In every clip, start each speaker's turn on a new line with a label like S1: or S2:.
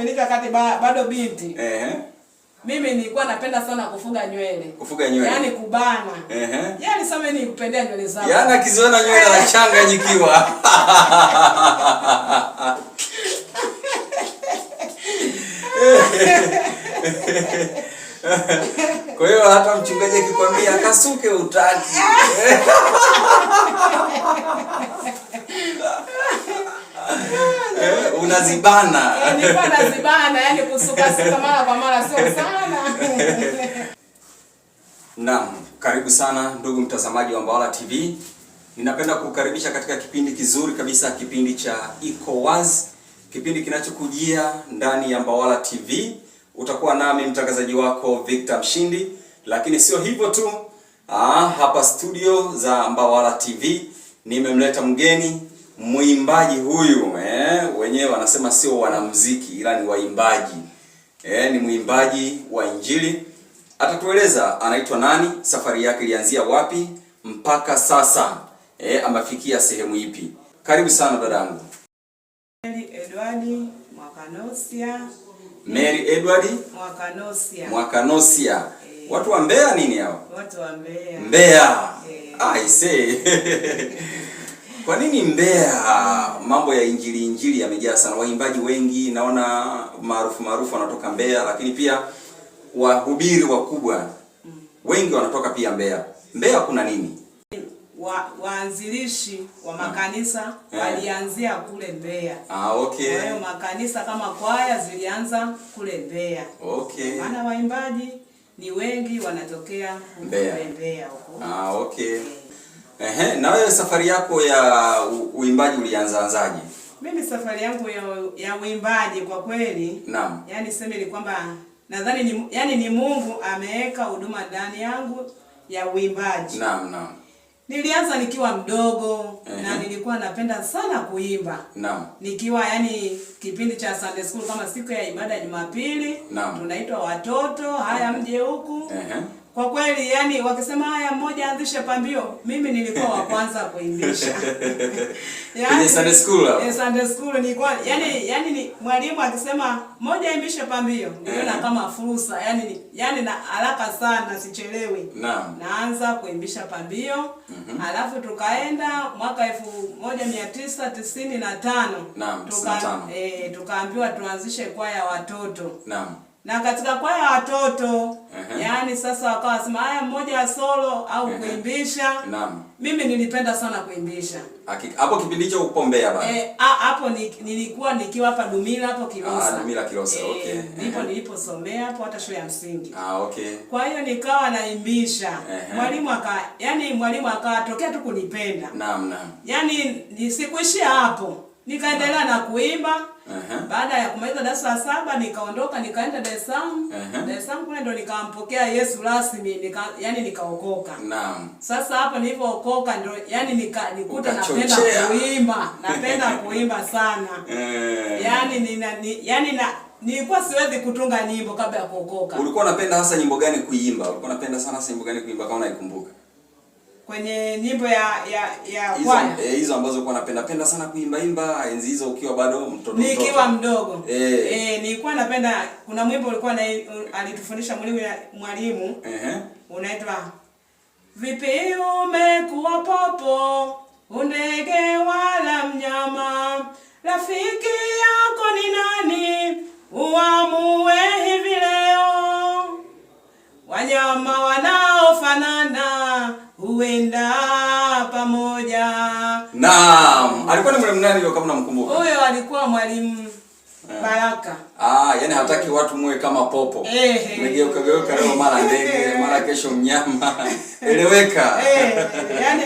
S1: kipindi wakati bado binti. Mimi nilikuwa napenda sana kufuga nywele.
S2: Kufuga nywele.
S1: Yaani kubana. Yaani sasa mimi nikupendea nywele zangu.
S2: Yaani akiziona nywele anachanganyikiwa. Kwa hiyo hata mchungaji akikwambia akasuke utaki. Unazibana.
S1: Nilikuwa nazibana, yani kusuka mara kwa mara sio sana.
S2: Naam, karibu sana ndugu mtazamaji wa Mbawala TV. Ninapenda kukukaribisha katika kipindi kizuri kabisa, kipindi cha Iko Wazi, kipindi kinachokujia ndani ya Mbawala TV. Utakuwa nami mtangazaji wako Victor Mshindi, lakini sio hivyo tu. Hapa studio za Mbawala TV nimemleta mgeni, muimbaji huyu. Wenyewe wanasema sio wanamuziki ila ni waimbaji. Ni muimbaji wa Injili. Atatueleza anaitwa nani, safari yake ilianzia wapi mpaka sasa amefikia sehemu ipi. Karibu sana dadangu.
S1: Mary Edward Mwakanosia.
S2: Mary Edward
S1: Mwakanosia.
S2: Mwakanosia. Watu wa Mbeya nini hao?
S1: Watu wa Mbeya.
S2: Mbeya. I say. Kwa nini Mbeya? Mambo ya injili yamejaa sana. Waimbaji wengi naona maarufu wanatoka Mbeya, lakini pia wahubiri wakubwa wengi wanatoka pia Mbeya. Mbeya kuna nini?
S1: Waanzilishi wa makanisa walianzia kule Mbeya.
S2: Okay.
S1: Kwa hiyo makanisa kama kwaya zilianza kule Mbeya.
S2: Okay.
S1: Maana waimbaji ni wengi wanatokea Mbeya huko.
S2: Okay. Na wewe safari yako ya uimbaji ulianzaanzaje?
S1: Mimi safari yangu ya uimbaji kwa kweli,
S2: naam,
S1: yani sema ni kwamba nadhani ni Mungu ameweka huduma ndani yangu ya uimbaji.
S2: Naam.
S1: Nilianza nikiwa mdogo na nilikuwa napenda sana kuimba.
S2: Naam.
S1: Nikiwa kipindi cha Sunday school kama siku ya ibada ya Jumapili, tunaitwa watoto, haya mje huku. Kwa kweli wakisema haya mmoja anzishe pambio, mimi nilikuwa wa kwanza kuimbisha.
S2: Sunday school.
S1: Sunday school nilikuwa ni mwalimu akisema mmoja aimbishe pambio, niliona kama fursa, na haraka sana sichelewi.
S2: Naam.
S1: Naanza kuimbisha pambio. Alafu tukaenda mwaka 1995.
S2: Naam,
S1: tukaambiwa tuanzishe kwaya ya watoto.
S2: Naam.
S1: Na katika kwaya ya watoto, sasa wakawa wasema haya mmoja solo au kuimbisha.
S2: Naam.
S1: Mimi nilipenda sana kuimbisha.
S2: Hapo kipindi hicho upo Mbeya bana?
S1: Hapo nilikuwa nikiwa hapa Dumila hapo Kilosa.
S2: Dumila Kilosa, okay.
S1: Ndipo niliposomea hapo hata shule ya msingi.
S2: Okay.
S1: Kwa hiyo nikawa naimbisha. Mwalimu akatokea tu kunipenda.
S2: Naam.
S1: Nisikuishia hapo. Nikaendelea na kuimba. Baada ya kumaliza darasa la 7 nikaondoka nikaenda Dar es Salaam. Dar es Salaam kule ndo nikampokea Yesu rasmi, nikaokoka.
S2: Naam.
S1: Sasa hapo nilipookoka ndo nikuta napenda kuimba. Napenda kuimba sana. Nilikuwa siwezi kutunga nyimbo kabla ya kuokoka.
S2: Ulikuwa unapenda hasa nyimbo gani kuimba? Ulikuwa unapenda sana nyimbo gani kuimba kama unaikumbuka?
S1: Kwenye nyimbo ya kwaya.
S2: Hizo ambazo ulikuwa unapenda sana kuimba enzi hizo ukiwa bado mtoto.
S1: Nikiwa mdogo. Nilikuwa napenda, kuna mwimbo ulikuwa alitufundisha mwalimu. Unaitwa vipi umekuwa popo, ndege wala mnyama, rafiki yako ni nani, uamue hivi leo, wanyama wanaofanana huenda pamoja.
S2: Naam. Alikuwa ni mwalimu nani kama unamkumbuka?
S1: Huyo alikuwa mwalimu Baraka.
S2: Hataki watu muwe kama popo. Umegeuka leo mara ndege, mara kesho mnyama. Eleweka.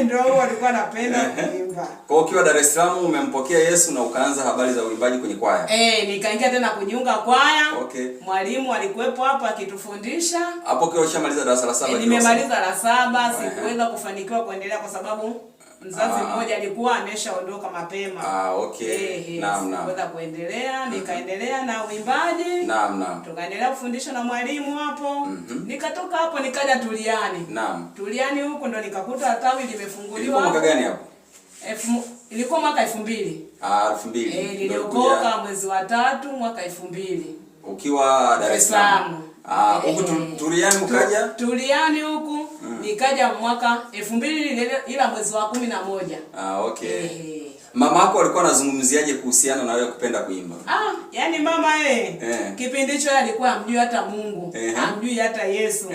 S1: Ndio huo alikuwa anapenda kuimba.
S2: Kwa ukiwa Dar es Salaam umempokea Yesu na ukaanza habari za uimbaji kwenye kwaya.
S1: Nikaingia tena kujiunga kwaya.
S2: Okay.
S1: Mwalimu alikuwepo hapa akitufundisha.
S2: Hapo kwa ushamaliza darasa la 7?
S1: Nimemaliza la 7, sikuweza kufanikiwa kuendelea kwa sababu mzazi mmoja alikuwa ameshaondoka mapema.
S2: Okay. Naam.
S1: Sikuweza kuendelea, nikaendelea na uimbaji.
S2: Naam.
S1: Tukaendelea kufundishwa na mwalimu hapo. Nikatoka hapo nikaja Tuliani.
S2: Naam.
S1: Tuliani huko ndo nikakuta tawi limefunguliwa.
S2: Ilikuwa mwaka gani hapo?
S1: Ilikuwa mwaka 2000.
S2: 2000.
S1: Niliokoka mwezi wa 3 mwaka 2000.
S2: Ukiwa Dar es Salaam. Huko Turiani ukaja?
S1: Turiani huku nikaja mwaka 2000 ila mwezi wa 11.
S2: Okay. Mama yako alikuwa anazungumziaje kuhusiana na wewe kupenda kuimba?
S1: Yaani mama kipindi hicho alikuwa hamjui hata Mungu, hamjui hata Yesu.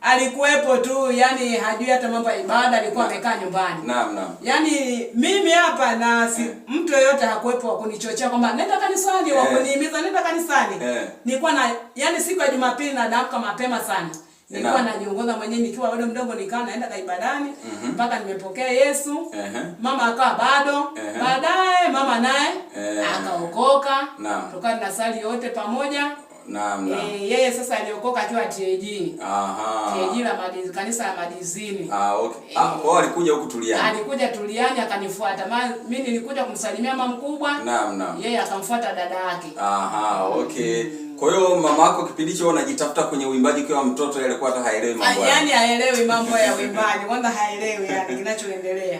S1: Alikuwepo tu, yani hajui hata mambo ya ibada, alikuwa amekaa nyumbani.
S2: Naam.
S1: Yaani mimi hapa na mtu yoyote hakuwepo wa kunichochea kwamba nenda kanisani, wa kunihimiza nenda kanisani. Nilikuwa yani siku ya Jumapili na naamka mapema sana. Nilikuwa najiongoza mwenyewe nikiwa bado mdogo, nikawa naenda kaibadani mpaka nimepokea Yesu. Mama akawa bado. Baadaye mama naye akaokoka. Tukawa tunasali yote pamoja.
S2: Naam.
S1: Yeye sasa aliokoka akiwa TAG. TAG la kanisa la Madizini.
S2: Okay. Kwa alikuja huku Turiani.
S1: Alikuja Turiani akanifuata. Mimi nilikuja kumsalimia mama mkubwa.
S2: Naam.
S1: Yeye akamfuata dada yake.
S2: Okay. Kwa hiyo mama yako kipindi hicho anajitafuta kwenye uimbaji kwa mtoto, yale alikuwa hata haelewi mambo.
S1: Yaani haelewi mambo ya uimbaji. Kwanza haelewi yani kinachoendelea.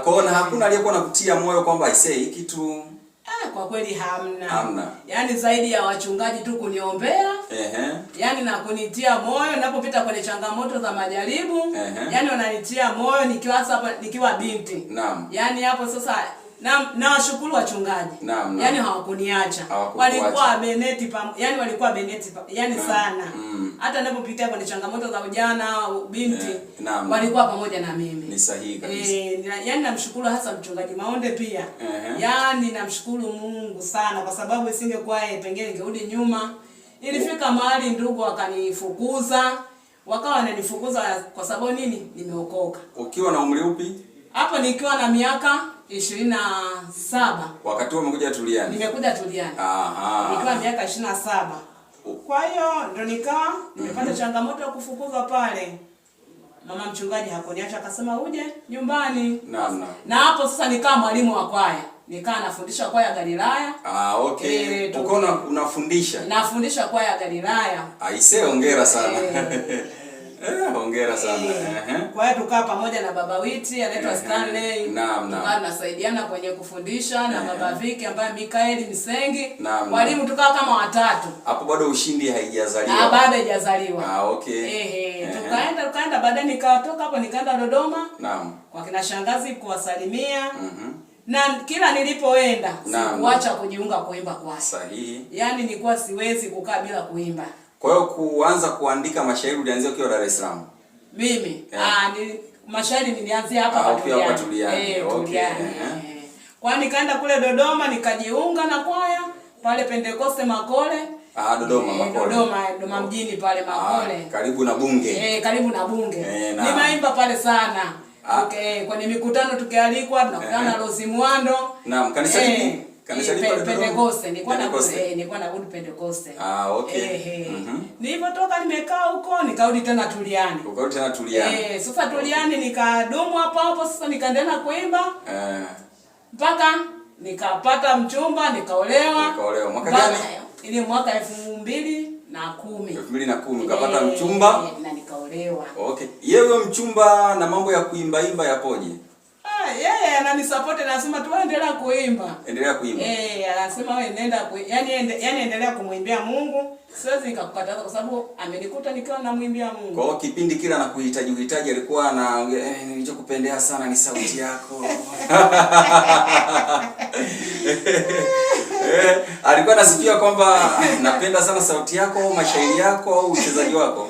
S2: Kwa hiyo hakuna aliyekuwa anakutia moyo kwamba aisee hiki kitu.
S1: Kwa kweli hamna. Yaani zaidi ya wachungaji tu kuniombea. Yaani na kunitia moyo ninapopita kwenye changamoto za majaribu. Yaani wananitia moyo nikiwa binti. Yaani hapo sasa na washukuru wachungaji. Yaani hawakuniacha. Walikuwa beneti yaani walikuwa beneti yaani sana. Hata ninapopitia kwenye changamoto za ujana au binti walikuwa pamoja na mimi.
S2: Ni sahihi kabisa.
S1: Yaani namshukuru hasa mchungaji Maonde pia. Yaani namshukuru Mungu sana kwa sababu isingekuwa pengine ningerudi nyuma. Ilifika mahali ndugu wakanifukuza. Wakawa wananifukuza kwa sababu nini? Nimeokoka.
S2: Ukiwa na umri upi?
S1: Hapo nikiwa na miaka 27.
S2: Wakati huo umekuja Turiani?
S1: Nimekuja Turiani. Nikiwa miaka 27. Kwa hiyo ndo nikawa nimepata changamoto ya kufukuzwa pale. Mama mchungaji hakuniacha, akasema uje nyumbani. Na hapo sasa nikawa mwalimu wa kwaya. Nikawa nafundisha kwaya Galilaya.
S2: Okay. Uko unafundisha?
S1: Nafundisha kwaya Galilaya.
S2: Aisee, hongera sana. Hongera sana.
S1: Kwa hiyo tukaa pamoja na baba Witi anaitwa Stanley. Tukaa tunasaidiana kwenye kufundisha na baba Viki ambaye Mikaeli Msengi. Walimu tukaa kama watatu.
S2: Hapo bado ushindi haijazaliwa.
S1: Bado haijazaliwa.
S2: Okay.
S1: Tukaenda baadaye nikatoka hapo nikaenda Dodoma. Kwa kina shangazi kuwasalimia. Na kila nilipoenda sikuacha kujiunga kuimba kwaya.
S2: Sahihi.
S1: Yaani nilikuwa siwezi kukaa bila kuimba.
S2: Kwa hiyo kuanza kuandika mashairi ulianzia ukiwa Dar es Salaam?
S1: Mimi mashairi nilianzia hapa
S2: Turiani.
S1: Okay. Kwa nikaenda kule Dodoma nikajiunga na kwaya pale Pentecoste Makole.
S2: Dodoma Makole.
S1: Dodoma mjini pale Makole.
S2: Karibu na bunge.
S1: Karibu na bunge. Nimeimba pale sana. Kwenye mikutano tukialikwa tunakutana na Rosi Mwando.
S2: Kanisa lipi? Kanisa lipi pale
S1: Pentecoste. Nilikuwa na good Pentecoste.
S2: Okay.
S1: Nilipotoka nimekaa huko nikarudi tena Turiani.
S2: Ukarudi tena Turiani.
S1: Sasa Turiani nikadumu hapo sasa nikaendelea kuimba. Mpaka nikapata mchumba nikaolewa.
S2: Mwaka gani?
S1: Ile mwaka 2010.
S2: 2010 ukapata mchumba
S1: na nikaolewa.
S2: Okay. Yeye mchumba na mambo ya kuimba yapoje?
S1: Yeye ananisupport na anasema tu endelea kuimba.
S2: Endelea kuimba.
S1: Anasema wewe nenda yani endelea kumwimbia Mungu. Siwezi nikakukataza kwa sababu amenikuta nikiwa namwimbia Mungu.
S2: Kwa hiyo kipindi kila anakuhitaji alikuwa na nilichokupendea sana ni sauti yako. Alikuwa anasikia kwamba napenda sana sauti yako, mashairi yako au uchezaji wako.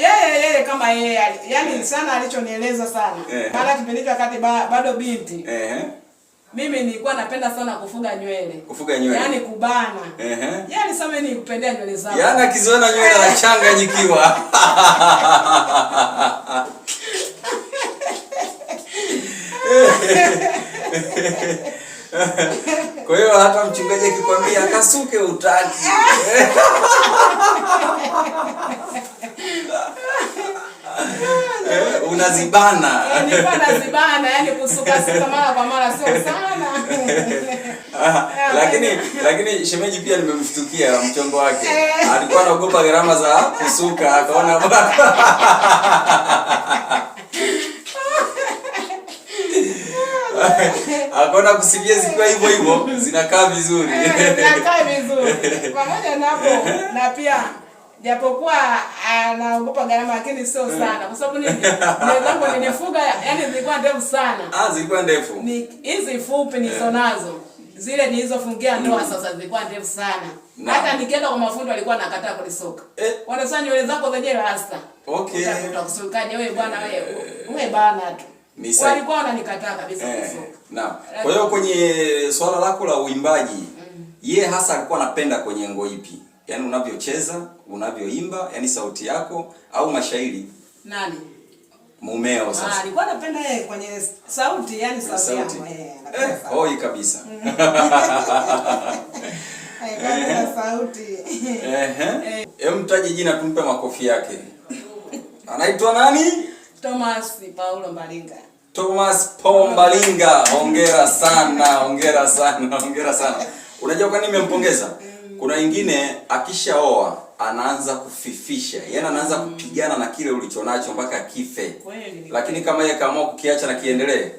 S1: Yeye kama yeye yani sana alichonieleza sana. Maana kipindi hicho wakati bado binti. Mimi nilikuwa napenda sana kufuga nywele. Yaani kubana. Yaani sasa mimi nikupendea nywele zangu.
S2: Yaani akiziona nywele anachanganyikiwa. Kwa hiyo hata mchungaji akikwambia akasuke utaki. Unazibana.
S1: Nilikuwa nazibana, yani kusuka mara kwa mara sio sana.
S2: Lakini shemeji pia nimemshtukia mchongo wake. Alikuwa anaogopa gharama za kusuka, akaona Akaona kusifia zikiwa hivyo hivyo zinakaa vizuri.
S1: Zinakaa vizuri. Pamoja na hapo na pia japokuwa anaogopa gharama lakini sio sana. Kwa sababu nini? Ndio nilifuga yani zilikuwa ndefu sana.
S2: Zilikuwa ndefu.
S1: Ni hizi fupi nizo nazo. Zile nilizofungia ndoa sasa zilikuwa ndefu sana. Hata nikienda kwa mafundo alikuwa anakataa kulisoka. Wanasema nywele zako zenyewe rasta.
S2: Okay.
S1: Utakusukaje wewe bwana wewe bana tu. Walikuwa wananikataa kabisa kusoka.
S2: Naam. Kwa hiyo kwenye swala lako la uimbaji, yeye hasa alikuwa anapenda kwenye ngo ipi? Yaani unavyocheza, unavyoimba, yani sauti yako au mashairi?
S1: Nani?
S2: Mumeo sasa.
S1: Alikuwa anapenda yeye kwenye sauti, yani sauti yako
S2: hoi kabisa.
S1: Haikuwa sauti.
S2: Mtaje jina tumpe makofi yake. Anaitwa nani?
S1: Thomas Paulo Mbalinga.
S2: Thomas Paulo Mbalinga. Hongera sana, hongera sana, hongera sana. Unajua kwa nini nimempongeza? Kuna wengine akishaoa anaanza kufifisha. Yaani anaanza kupigana na kile ulichonacho mpaka kife. Lakini kama yeye kaamua kukiacha na kiendelee,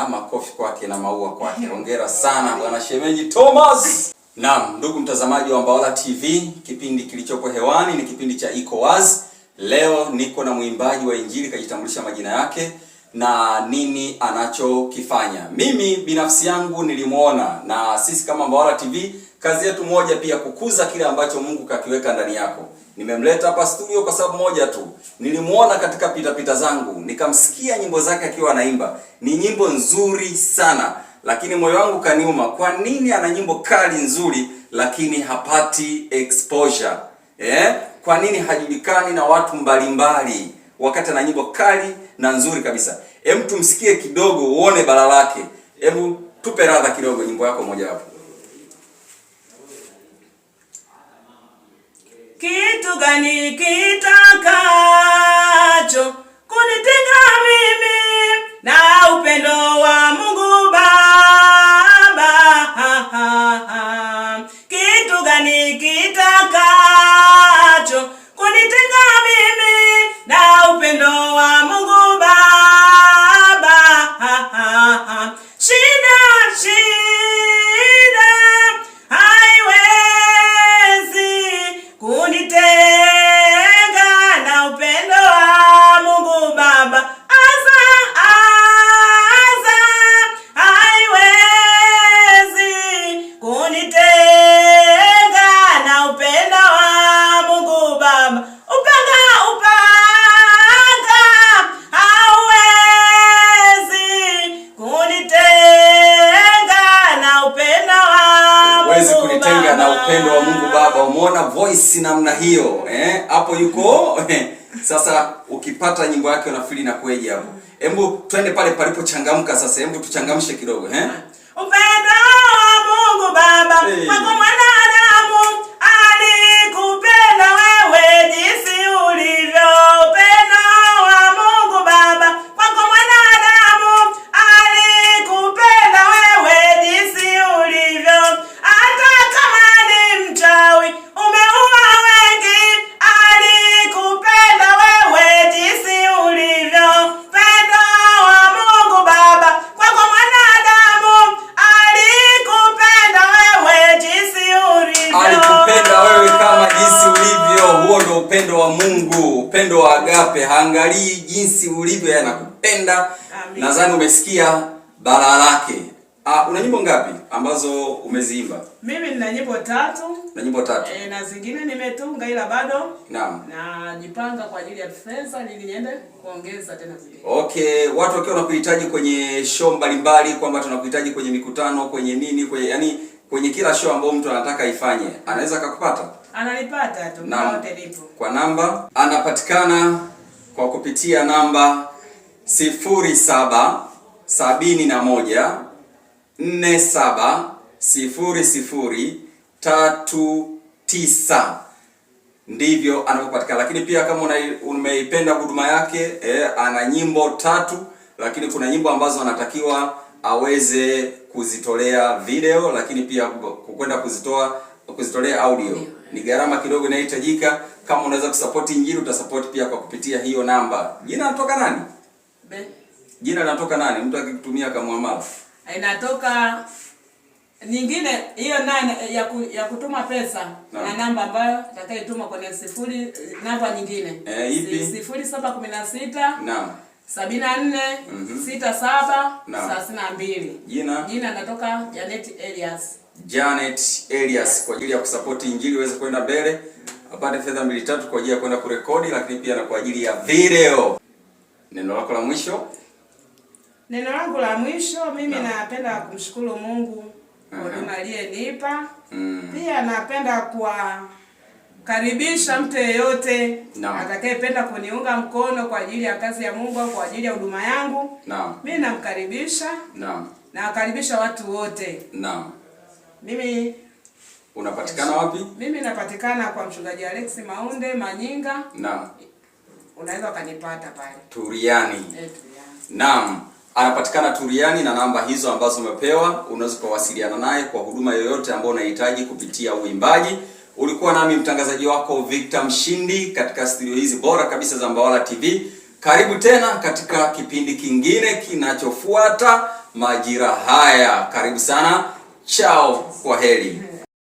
S2: makofi kwake na maua kwake. Hongera sana bwana shemeji Thomas. Naam, ndugu mtazamaji wa Mbawala TV, kipindi kilichopo hewani ni kipindi cha Iko Wazi. Leo niko na mwimbaji wa Injili kajitambulisha majina yake na nini anachokifanya. Mimi binafsi yangu nilimuona, na sisi kama Mbawala TV kazi yetu moja pia kukuza kile ambacho Mungu kakiweka ndani yako. Nimemleta hapa studio kwa sababu moja tu. Nilimuona katika pita zangu, nikamsikia nyimbo zake akiwa anaimba. Ni nyimbo nzuri sana, lakini moyo wangu kaniuma. Kwa nini ana nyimbo kali nzuri lakini hapati exposure? Kwa nini hajulikani na watu mbalimbali wakati ana nyimbo kali na nzuri kabisa? Hebu tumsikie kidogo uone bala lake. Hebu tupe radha kidogo nyimbo yako moja hapo.
S1: Kitu gani kitakacho kunitenga mimi na upendo wa Mungu Baba? Kitu gani kitakacho kunitenga mimi na upendo wa Mungu Baba? Shida haiwezi kunitenga na upendo wa Mungu Baba. Haiwezi kunitenga na upendo wa Mungu Baba. Upanga hauwezi kunitenga na upendo wa Mungu Baba.
S2: Huwezi kunitenga na upendo wa Mungu Baba. Umeona voice namna hiyo? Hapo yuko. Sasa ukipata nyimbo yake unafili na kweje hapo. Hebu twende pale palipochangamka sasa. Hebu tuchangamshe kidogo,
S1: Upendo wa Mungu Baba kwa mwanadamu, alikupenda wewe jinsi ulivyo. Upendo wa Mungu Baba kwa mwanadamu, alikupenda wewe jinsi ulivyo. Hata kama ni mchawi umeua wengi, alikupenda wewe jinsi ulivyo. Upendo wa Mungu Baba kwa mwanadamu, alikupenda wewe jinsi ulivyo.
S2: Alikupenda wewe kama jinsi ulivyo. Huo ndio upendo wa Mungu, upendo wa agape. Haangalii jinsi ulivyo, anakupenda. Nadhani umesikia bala lake. Una nyimbo ngapi ambazo umeziimba?
S1: Mimi nina nyimbo 3.
S2: Na nyimbo 3.
S1: Na zingine nimetunga ila bado.
S2: Naam.
S1: Najipanga kwa ajili ya pesa ili niende kuongeza tena zingine.
S2: Okay, watu wakiwa wanakuhitaji kwenye show mbalimbali, kwamba tunakuhitaji kwenye mikutano, kwenye nini, kwenye kila show ambayo mtu anataka ifanye, anaweza akakupata?
S1: Ananipata tu, wote nipo.
S2: Kwa namba anapatikana kwa kupitia namba 0771470039. Ndivyo anapopatikana. Lakini pia kama umeipenda huduma yake, ana nyimbo 3, lakini kuna nyimbo ambazo anatakiwa aweze kuzitolea video, lakini pia kwenda kuzitolea audio. Ni gharama kidogo inahitajika. Kama unaweza kusupport Injili, utasupport pia kwa kupitia hiyo namba. Jina linatoka nani? Jina linatoka nani? Mtu akikutumia kama muamala.
S1: inatoka nyingine hiyo ya kutuma pesa na namba ambayo atakayetuma kwenye namba nyingine.
S2: Ipi?
S1: 0716 naam 74 67 32. Jina natoka Janet Elias.
S2: Janet Elias, kwa ajili ya kusapoti injili iweze kwenda mbele, apate fedha 2-3 kwa ajili ya kwenda kurekodi, lakini pia na kwa ajili ya video. Neno lako la mwisho?
S1: Neno langu la mwisho, mimi napenda kumshukuru Mungu kwa huduma aliyenipa. Pia napenda kuwakaribisha mtu yeyote atakayependa kuniunga mkono kwa ajili ya kazi ya Mungu au kwa ajili ya huduma yangu. Mimi namkaribisha. Nawakaribisha watu wote. Mimi
S2: unapatikana wapi?
S1: Mimi napatikana kwa Mchungaji Alex Maunde, Manyinga. Unaweza ukanipata pale.
S2: Turiani. Naam. Anapatikana Turiani na namba hizo ambazo umepewa, unaweza kuwasiliana naye kwa huduma yoyote ambayo unahitaji kupitia uimbaji. Ulikuwa nami mtangazaji wako Victor Mshindi katika studio hizi bora kabisa za Mbawala TV. Karibu tena katika kipindi kingine kinachofuata majira haya. Karibu sana. Chao, kwa heri.